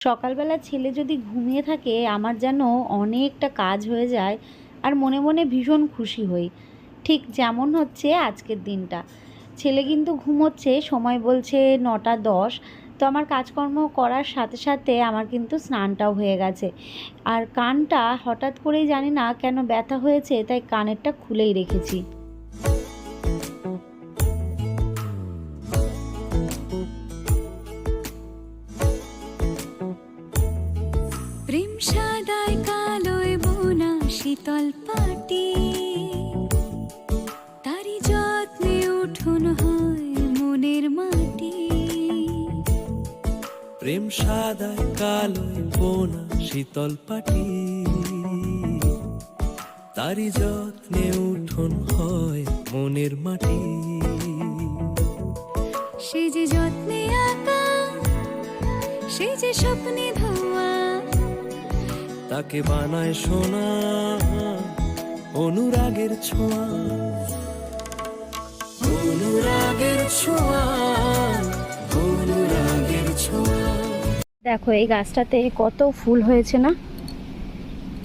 সকালবেলা ছেলে যদি ঘুমিয়ে থাকে আমার যেন অনেকটা কাজ হয়ে যায় আর মনে মনে ভীষণ খুশি হই। ঠিক যেমন হচ্ছে আজকের দিনটা, ছেলে কিন্তু ঘুমোচ্ছে, সময় বলছে 9টা 10। তো আমার কাজকর্ম করার সাথে সাথে আমার কিন্তু স্নানটাও হয়ে গেছে। আর কানটা হঠাৎ করেই জানি না কেন ব্যথা হয়েছে, তাই কানেরটা খুলেই রেখেছি। প্রেম সাদায় কালোয় বোনা শীতল পাটি, তারি যত্নে উঠোন হয় মনের মাটি। প্রেম সাদায় কালোয় বোনা শীতল পাটি, তারি যত্নে উঠোন হয় মনের মাটি। সে যে যত্নে আঁকা, সে যে স্বপ্নে ধোয়া, তাকে বানায় সোনা অনুরাগের ছোঁয়া, অনুরাগের ছোঁয়া, অনুরাগের ছোঁয়া। দেখো এই গাছটাতে কত ফুল হয়েছে না,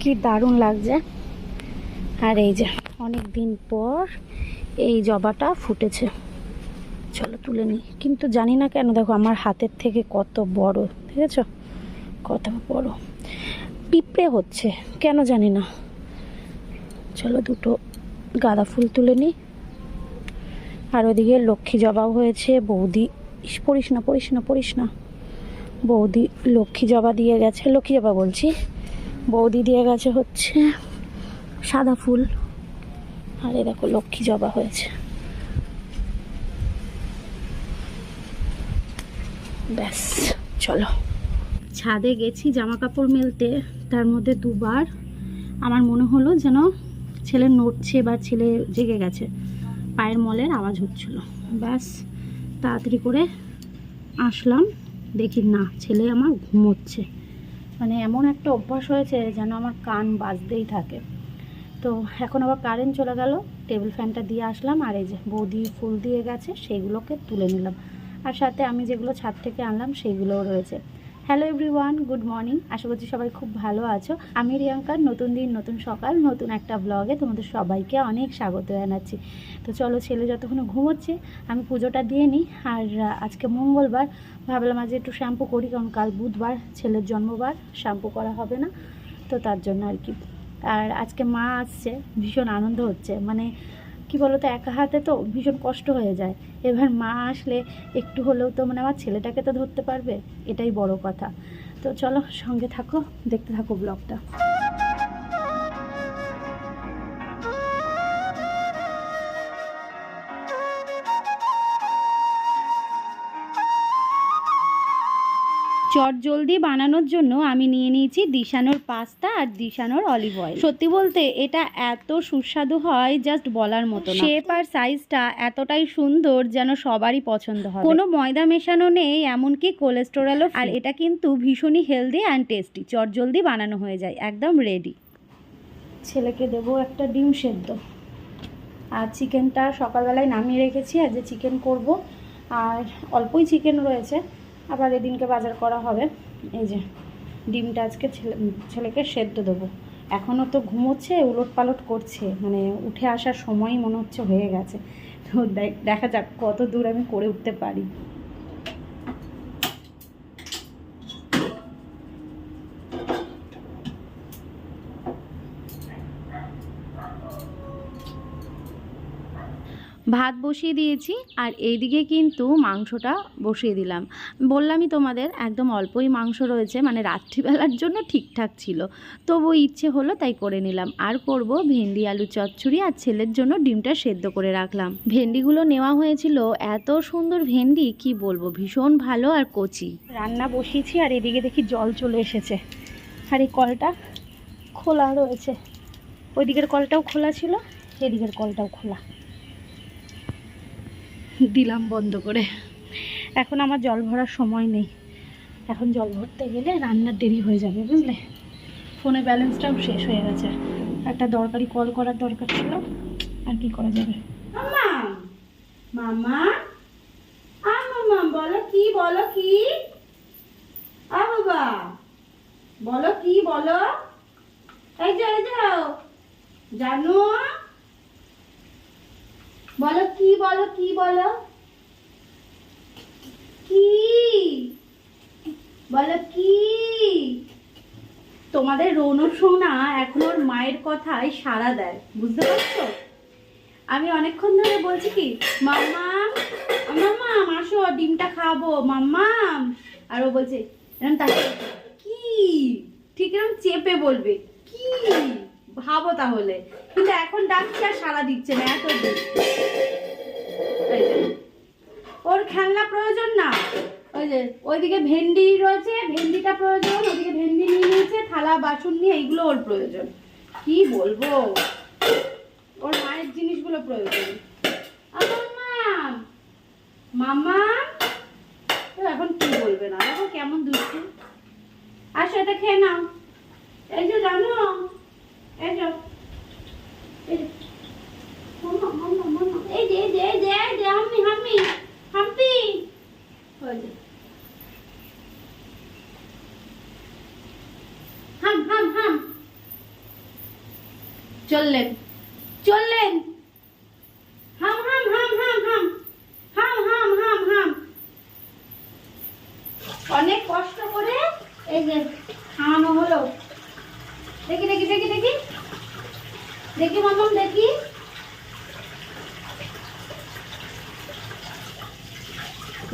কি দারুণ লাগছে। আর এই যে অনেক দিন পর এই জবাটা ফুটেছে, চলো তুলে নিই। কিন্তু জানি না কেন, দেখো আমার হাতের থেকে কত বড়, ঠিক আছে, কত বড় পিঁপড়ে হচ্ছে কেন জানি না। চলো দুটো গাঁদা ফুল তুলে নিই। আর ওদিকে লক্ষ্মী জবাও হয়েছে। বৌদি, পড়িস না পড়িস না পড়িস না, বৌদি লক্ষ্মী জবা দিয়ে গেছে, লক্ষ্মী জবা বলছি, বৌদি দিয়ে গেছে হচ্ছে সাদা ফুল। আর এই দেখো লক্ষ্মী জবা হয়েছে। ব্যাস চলো। ছাদে গেছি জামা কাপড় মেলতে, তার মধ্যে দুবার আমার মনে হলো যেন ছেলে নড়ছে বা ছেলে জেগে গেছে, পায়ের মলের আওয়াজ হচ্ছিল। ব্যাস তাড়াতাড়ি করে আসলাম, দেখি না ছেলে আমার ঘুমোচ্ছে। মানে এমন একটা অভ্যাস হয়েছে যেন আমার কান বাজতেই থাকে। তো এখন আবার কারেন্ট চলে গেল, টেবিল ফ্যানটা দিয়ে আসলাম। আর এই যে বৌদি ফুল দিয়ে গেছে, সেইগুলোকে তুলে নিলাম। আর সাথে আমি যেগুলো ছাদ থেকে আনলাম সেইগুলোও রয়েছে। Hello everyone, good morning. আশা করছি সবাই খুব ভালো আছো। আমি রিয়াঙ্কার, নতুন দিন নতুন সকাল নতুন একটা ব্লগে তোমাদের সবাইকে অনেক স্বাগত জানাচ্ছি। তো চলো, ছেলে যতক্ষণ ঘুমোচ্ছে আমি পুজোটা দিয়ে নিই। আর আজকে মঙ্গলবার, ভাবলাম আজ একটু শ্যাম্পু করি, কারণ কাল বুধবার ছেলের জন্মবার, শ্যাম্পু করা হবে না, তো তার জন্য আর কি। আর আজকে মা আসছে, ভীষণ আনন্দ হচ্ছে। মানে কি বলো তো, একা হাতে তো ভীষণ কষ্ট হয়ে যায়। এবার মা আসলে একটু হলেও তো মানে আমার ছেলেটাকে তো ধরতে পারবে, এটাই বড় কথা। তো চলো সঙ্গে থাকো, দেখতে থাকো ব্লগটা। চটজলদি বানানোর জন্য আমি নিয়ে নিয়েছি দিশানোর পাস্তা আর দিশানোর অলিভ অয়েল। সত্যি বলতে এটা এত সুস্বাদু হয়, জাস্ট বলার মতো না। শেপ আর সাইজটা এতটাই সুন্দর যেন সবারই পছন্দ হবে। কোনো ময়দা মেশানো নেই, এমনকি কোলেস্টেরলও। আর এটা কিন্তু ভীষণই হেলদি অ্যান্ড টেস্টি। চটজলদি বানানো হয়ে যায়, একদম রেডি। ছেলেকে দেবো একটা ডিম সেদ্ধ। আর চিকেনটা সকালবেলায় নামিয়ে রেখেছি, আজ যে চিকেন করব। আর অল্পই চিকেন রয়েছে, আবার এদিনকে বাজার করা হবে। এই যে ডিমটা আজকে ছেলেকে সেদ্ধ দেবো। এখনও তো ঘুমোচ্ছে, উলট পালট করছে, মানে উঠে আসার সময়ই মনে হচ্ছে হয়ে গেছে। তো দেখা যাক কত দূর আমি করে উঠতে পারি। ভাত বসিয়ে দিয়েছি, আর এইদিকে কিন্তু মাংসটা বসিয়ে দিলাম। বললামই তোমাদের একদম অল্পই মাংস রয়েছে, মানে রাত্রিবেলার জন্য ঠিকঠাক ছিল, তবু ইচ্ছে হলো তাই করে নিলাম। আর করব ভেন্ডি আলু চচ্চড়ি, আর ছেলের জন্য ডিমটা সেদ্ধ করে রাখলাম। ভেন্ডিগুলো নেওয়া হয়েছিল, এত সুন্দর ভেন্ডি কি বলবো, ভীষণ ভালো আর কচি। রান্না বসিয়েছি, আর এদিকে দেখি জল চলে এসেছে। আর এই কলটা খোলা রয়েছে, ওইদিকের কলটাও খোলা ছিল, এদিকের কলটাও খোলা, দিলাম বন্ধ করে। এখন আমার জল ভরার সময় নেই, এখন জল ভরতে গেলে রান্নার দেরি হয়ে যাবে, বুঝলে। ফোনে ব্যালেন্সটাও শেষ হয়ে গেছে, একটা দরকারি কল করার দরকার ছিল, আর কি করা যাবে। মামা মামা বলো কি, বলো কি, বাবা বলো কি বলো, এই যে জানো বলো কি বলো কি বলো কি বলো কি। তোমাদের রৌনক সোনা এখন ওর মায়ের কথায় সাড়া দেয়, বুঝতে পারছো? আমি অনেকক্ষণ ধরে বলছি কি মাম্মাম মাম্মাম আসো ডিমটা খাবো মাম্মাম, আর ও বলছে এরকম তাকে কি, ঠিক এরকম চেপে বলবে কি, ভাবো তাহলে। কিন্তু এখন ডাকছি আর সাড়া দিচ্ছে না, এত ওর খেলনা প্রয়োজন না। ওই যে ওইদিকে ভেন্ডি রয়েছে, ভেন্ডিটা প্রয়োজন, ওইদিকে ভেন্ডি নিয়ে নিয়েছে, থালা বাসন নিয়ে, এইগুলো ওর প্রয়োজন। কি বলবো, ওর মায়ের জিনিসগুলো প্রয়োজন। মামা এখন কি বলবে না, দেখো কেমন দুষ্টু। আসো এটা খেয়ে নাও, এই যে জানো এই যে এই যে এই যে এই যে এই যে হাম্মি হাম্মি হাম্পি, ওই যে হাম হাম হাম, চললেন চললেন, হাম হাম হাম হাম হাম হাম হাম হাম হাম। অনেক কষ্ট করে এই যে খাওয়ানো হলো। দেখি দেখি দেখি দেখি দেখি মাম্মাম দেখি,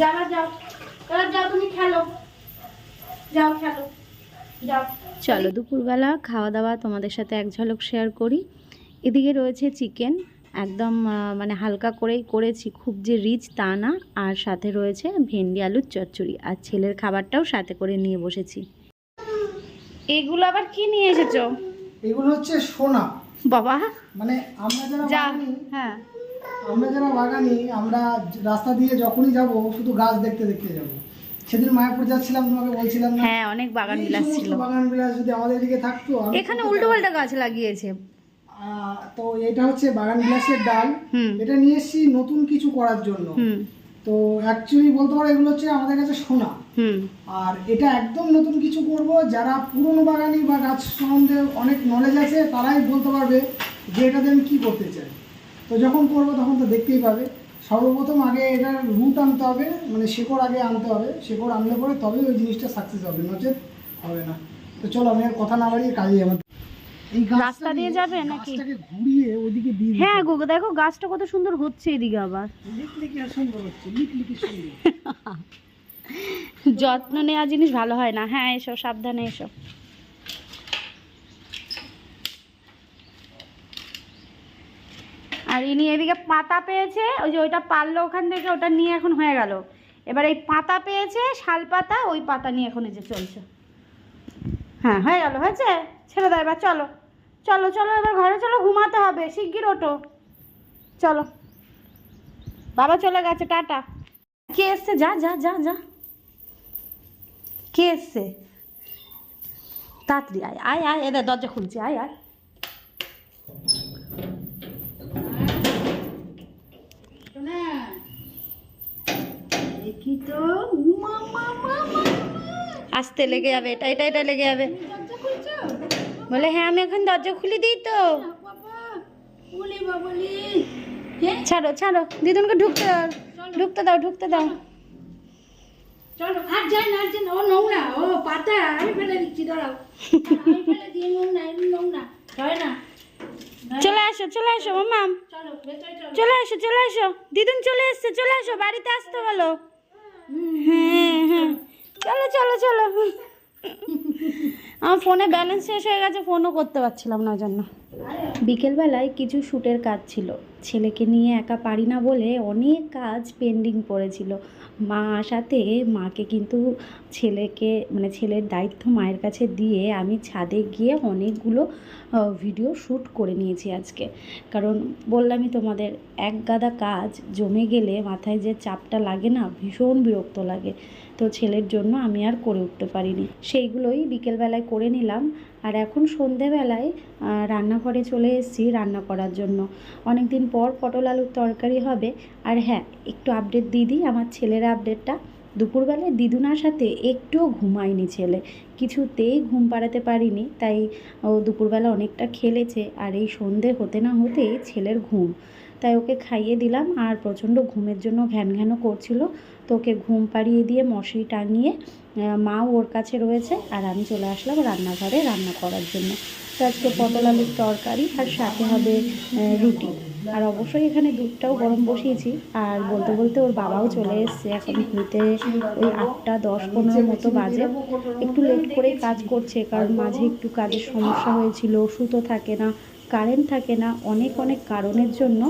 যাও যাও এবার যাও, তুমি খেলো, যাও খেলো যাও। চলো দুপুরবেলা খাওয়া দাওয়া তোমাদের সাথে এক ঝলক শেয়ার করি। এদিকে রয়েছে চিকেন, একদম মানে হালকা করেই করেছি, খুব যে রিচ তা না, আর সাথে রয়েছে ভেন্ডি আলুর চচ্চড়ি, আর ছেলের খাবারটাও সাথে করে নিয়ে বসেছি। এগুলো আবার কি নিয়ে এসেছো? এগুলো হচ্ছে সোনা বাবা, মানে আমরা যারা যা বাগানি, হ্যাঁ আমরা যারা বাগানি, আমরা রাস্তা দিয়ে যখনই যাব শুধু গাছ দেখতে দেখতে যাব। সেদিন মায়াপুর যাচ্ছিলাম, তোমাকে বলছিলাম না, হ্যাঁ অনেক বাগান এই বিলাস সমস্ত ছিল, বাগান বিলাস যদি আমাদের দিকে থাকতো। এখানে উল্টো পাল্টা গাছ লাগিয়েছে। তো এটা হচ্ছে বাগান বিলাসের ডাল, এটা নিয়ে এসেছি নতুন কিছু করার জন্য। তো অ্যাকচুয়ালি বলতে পারো এগুলো হচ্ছে আমাদের কাছে সোনা। আর এটা একদম নতুন কিছু করব, যারা পুরনো বাগানি বা গাছ সম্বন্ধে অনেক নলেজ আছে তারাই বলতে পারবে যে এটাতে আমি কী করতে চাই। তো যখন করবো তখন তো দেখতেই পাবে। সর্বপ্রথম আগে এটার রুট আনতে হবে, মানে শেকড় আগে আনতে হবে, শেকড় আনলে পরে তবে ওই জিনিসটা সাকসেস হবে, নচেত হবে না। তো চলো আমি আর কথা না বাড়িয়ে কাজে আমার এই রাস্তা দিয়ে যাবে নাকি? গাছটাকে ঘুরিয়ে ওইদিকে দিয়ে দিতে হ্যাঁ হবে। গো দেখো গাছটা কত সুন্দর হচ্ছে এদিকে, আবার লিখলে কি আর সুন্দর হচ্ছে, লিখলে কি সুন্দর। যত্ন নেওয়া জিনিস ভালো হয় না। হ্যাঁ এসো, সাবধানে এসো। আর ইনি এদিকে পাতা পেয়েছে, ওই যে ওইটা পারলো ওখান থেকে, ওটা নিয়ে এখন হয়ে গেল। এবার এই পাতা পেয়েছে, শাল পাতা, ওই পাতা নিয়ে এখন এই যে চলছে। হ্যাঁ হয়ে গেল, হয়েছে, ছেড়ে দাও এবার। চলো চলো চলো এবার ঘরে চলো, ঘুমাতে হবে, শিগগির ওঠো চলো। বাবা চলে গেছে, টাটা। কে এসছে? যা যা যা যা, কে এসছে? তাড়াতাড়ি আয় আয় আয়, এদের দরজা খুলছে, আয় আয়। দেখি তো, আসতে লেগে যাবে, এটা এটা এটা লেগে যাবে। বলে হ্যাঁ আমি এখন দরজা খুলে দিই তো। ছাড়ো ছাড়ো, দিদুনকে ঢুকতে দাও, ঢুকতে দাও, ঢুকতে দাও। চলো আর যাই না, আর যাই না, ও নোংরা, ও পাতা আমি ফেলে দিচ্ছি, দাঁড়াও আমি ফেলে দিয়ে, নোংরা নোংরা হয় না। চলে আসো চলে আসো মাম্মাম, চলে আসো চলে আসো, দিদুন চলে এসছে, চলে আসো, বাড়িতে আসতে বলো। হ্যাঁ হ্যাঁ চলো চলো চলো। আমার ফোনে ব্যালেন্স শেষ হয়ে গেছে, ফোনও করতে পারছিলাম না জন্য। বিকেলবেলায় কিছু শ্যুটের কাজ ছিল, ছেলেকে নিয়ে একা পারি না বলে অনেক কাজ পেন্ডিং পড়েছিল। মা আসাতে মাকে কিন্তু ছেলেকে মানে ছেলের দায়িত্ব মায়ের কাছে দিয়ে আমি ছাদে গিয়ে অনেকগুলো ভিডিও শ্যুট করে নিয়েছি আজকে। কারণ বললামই তোমাদের, এক গাদা কাজ জমে গেলে মাথায় যে চাপটা লাগে না, ভীষণ বিরক্ত লাগে। তো ছেলের জন্য আমি আর করে উঠতে পারিনি, সেইগুলোই বিকেলবেলায় করে নিলাম। আর এখন সন্ধেবেলায় রান্নাঘরে চলে এসেছি রান্না করার জন্য। অনেক দিন পর পটল আলুর তরকারি হবে। আর হ্যাঁ একটু আপডেট দিয়ে দিই, আমার ছেলের আপডেটটা। দুপুরবেলায় দিদুনার সাথে একটুও ঘুমায়নি ছেলে, কিছুতেই ঘুম পাড়াতে পারিনি, তাই ও দুপুরবেলা অনেকটা খেলেছে। আর এই সন্ধে হতে না হতেই ছেলের ঘুম, তাই ওকে খাইয়ে দিলাম। আর প্রচণ্ড ঘুমের জন্য ঘ্যান ঘ্যানও করছিল, তো ওকে ঘুম পাড়িয়ে দিয়ে মশারি টাঙিয়ে মাও ওর কাছে রয়েছে, আর আমি চলে আসলাম রান্নাঘরে রান্না করার জন্য। তো আজকে পটল আলুর তরকারি আর সাথে হবে রুটি। আর অবশ্যই এখানে দুধটাও গরম বসিয়েছি। আর বলতে বলতে ওর বাবাও চলে এসছে, এখন ঘুরতে ওই 8টা 10-15 মতো বাজে। একটু লেট করেই কাজ করছে, কারণ মাঝে একটু কাজের সমস্যা হয়েছিল, সুতো থাকে না, কারেন্ট থাকে না, অনেক অনেক কারণের জন্য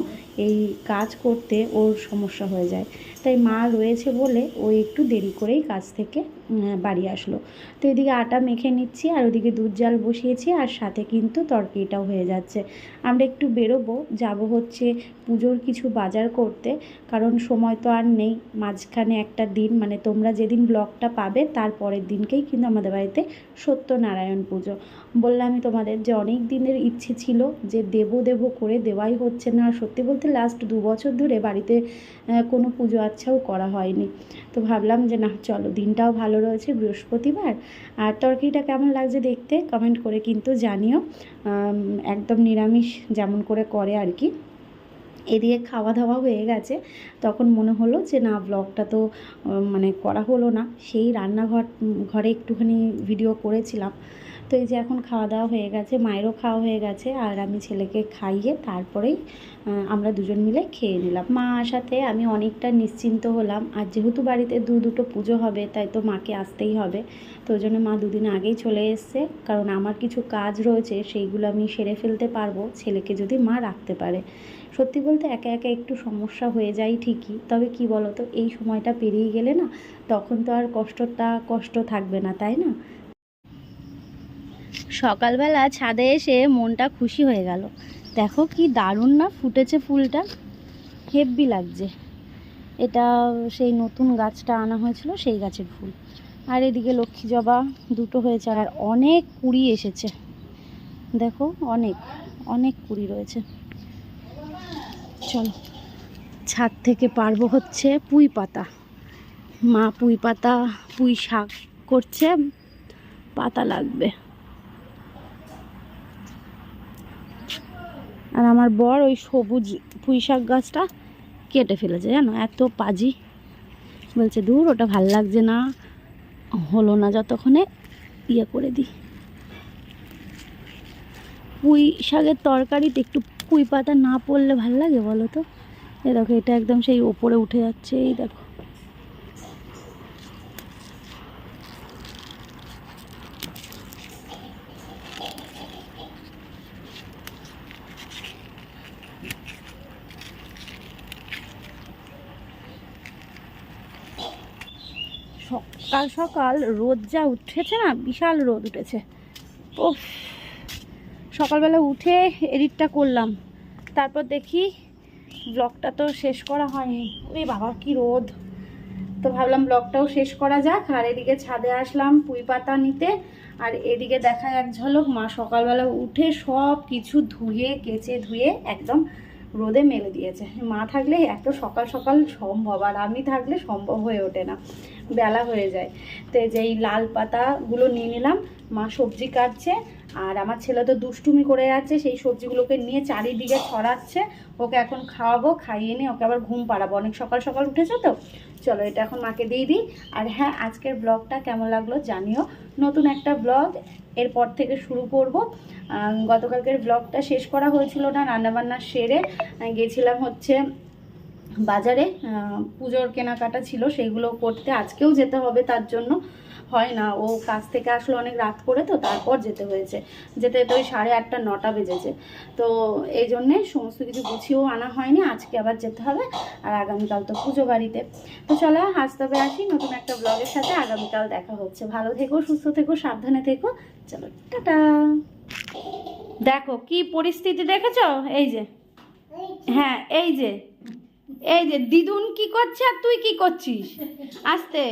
এই কাজ করতে ওর সমস্যা হয়ে যায়। তাই মা রয়েছে বলে ও একটু দেরি করেই কাজ থেকে বাড়ি আসলো। তো এদিকে আটা মেখে নিচ্ছি, আর ওদিকে দুধ জাল বসিয়েছি, আর সাথে কিন্তু তরকারিটাও হয়ে যাচ্ছে। আমরা একটু বেরোবো, যাব হচ্ছে পুজোর কিছু বাজার করতে, কারণ সময় তো আর নেই। মাঝখানে একটা দিন, মানে তোমরা যেদিন ব্লগটা পাবে তার পরের দিনকেই কিন্তু আমাদের বাড়িতে সত্যনারায়ণ পুজো। বললামই তোমাদের যে অনেক দিনের ইচ্ছে ছিল যে দেব করে দেওয়াই হচ্ছে না। আর সত্যি বলতে লাস্ট 2 বছর ধরে বাড়িতে কোনো পুজো আচ্ছাও করা হয়নি। তো ভাবলাম যে না চলো, দিনটাও ভালো রয়েছে, বৃহস্পতিবার। আর তরকারিটা কেমন লাগছে দেখতে কমেন্ট করে কিন্তু জানিও। একদম নিরামিষ যেমন করে করে আর কি। এদিকে খাওয়া দাওয়া হয়ে গেছে, তখন মনে হলো যে না ব্লগটা তো মানে করা হলো না। সেই ঘরে একটুখানি ভিডিও করেছিলাম। তো এই যে এখন খাওয়া দাওয়া হয়ে গেছে, মায়েরও খাওয়া হয়ে গেছে, আর আমি ছেলেকে খাইয়ে তারপরেই আমরা দুজন মিলে খেয়ে নিলাম। মা আসাতে আমি অনেকটা নিশ্চিন্ত হলাম। আর যেহেতু বাড়িতে দুটো পুজো হবে, তাই তো মাকে আসতেই হবে। তো ওই জন্য মা দুদিন আগেই চলে এসছে, কারণ আমার কিছু কাজ রয়েছে সেইগুলো আমি সেরে ফেলতে পারবো ছেলেকে যদি মা রাখতে পারে। সত্যি বলতে একা একা একটু সমস্যা হয়ে যায় ঠিকই, তবে কি বলো তো, এই সময়টা পেরিয়ে গেলে না তখন তো আর কষ্ট থাকবে না, তাই না? সকালবেলা ছাদে এসে মনটা খুশি হয়ে গেল। দেখো কি দারুণ না ফুটেছে ফুলটা, হেব্বি লাগছে। এটা সেই নতুন গাছটা আনা হয়েছিল, সেই গাছের ফুল। আর এদিকে লক্ষ্মী জবা দুটো হয়েছে, আর অনেক কুড়ি এসেছে। দেখো অনেক অনেক কুড়ি রয়েছে। চলো ছাদ থেকে পারবো হচ্ছে পুঁই পাতা। মা পুঁই শাক করছে, পাতা লাগবে। আর আমার বর ওই সবুজ পুঁই শাক গাছটা কেটে ফেলেছে, জানো, এত পাজি। বলছে দূর, ওটা ভাল লাগছে না, হলো না যতক্ষণে ইয়ে করে দিই। পুঁই শাকের তরকারিতে একটু পুঁই পাতা না পড়লে ভাল লাগে বলো তো? এই দেখো, এটা একদম সেই ওপরে উঠে যাচ্ছে, এই দেখো। সকাল সকাল রোদ যা উঠেছে না, বিশাল রোদ উঠেছে। ও সকালবেলা উঠে এডিটটা করলাম, তারপর দেখি ব্লগটা তো শেষ করা হয়নি। ওরে বাবা কি রোদ! তো ভাবলাম ব্লগটাও শেষ করা যাক। আর এদিকে ছাদে আসলাম পুঁই পাতা নিতে, আর এদিকে দেখা এক ঝলক মা সকালবেলা উঠে সব কিছু কেচে ধুয়ে একদম রোদে মেলে দিয়েছে। মা থাকলে এত সকাল সকাল সম্ভব, আর আমি থাকলে সম্ভব হয়ে ওঠে না, বেলা হয়ে যায়। তো এই যে এই লাল পাতাগুলো নিয়ে নিলাম, মা সবজি কাটছে, আর আমার ছেলে তো দুষ্টুমি করে যাচ্ছে, সেই সবজিগুলোকে নিয়ে চারিদিকে ছড়াচ্ছে। ওকে এখন খাওয়াবো, খাইয়ে নিয়ে ওকে আবার ঘুম পাড়াবো, অনেক সকাল সকাল উঠেছে তো। চলো এটা এখন মাকে দিয়ে দিই। আর হ্যাঁ, আজকের ব্লগটা কেমন লাগলো জানিও। নতুন একটা ব্লগ এরপর থেকে শুরু করব। গতকালকের ব্লগটা শেষ করা হয়েছিল না, রান্নাবান্না সেরে গেছিলাম হচ্ছে বাজারে, পুজোর কেনাকাটা ছিল সেইগুলো করতে। আজকেও যেতে হবে, তার জন্য হয় না, ও কাজ থেকে আসলো অনেক রাত করে, তো তারপর যেতে হয়েছে। যেতে যেতে ওই 8:30 9টা বেজেছে। তো এই জন্যে সমস্ত কিছু গুছিয়েও আনা হয়নি, আজকে আবার যেতে হবে। আর আগামীকাল তো পুজো বাড়িতে। তো চলো আজ তবে আসি, নতুন একটা ব্লগের সাথে আগামীকাল দেখা হচ্ছে। ভালো থেকো, সুস্থ থেকো, সাবধানে থেকো। চলো টাটা। দেখো কি পরিস্থিতি দেখেছো, এই যে, হ্যাঁ এই যে দিদুন কি করছে আর তুই কি করছিস? আস্তে,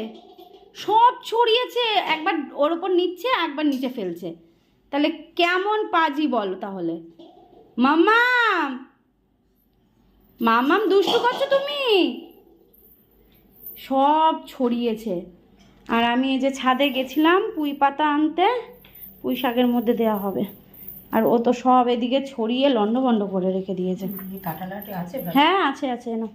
সব ছড়িয়েছে, একবার ওর ওপর নিচ্ছে, একবার নিচে ফেলছে। তাহলে কেমন পাজি বলো তাহলে? মাম্মাম দুষ্টু করছো তুমি? সব ছড়িয়েছে। আর আমি এই যে ছাদে গেছিলাম পুঁই পাতা আনতে, পুঁই শাকের মধ্যে দেওয়া হবে, আর ও তো সব এদিকে ছড়িয়ে লন্ডভন্ড করে রেখে দিয়েছে। কাঁঠালাটি আছে? হ্যাঁ আছে আছে, না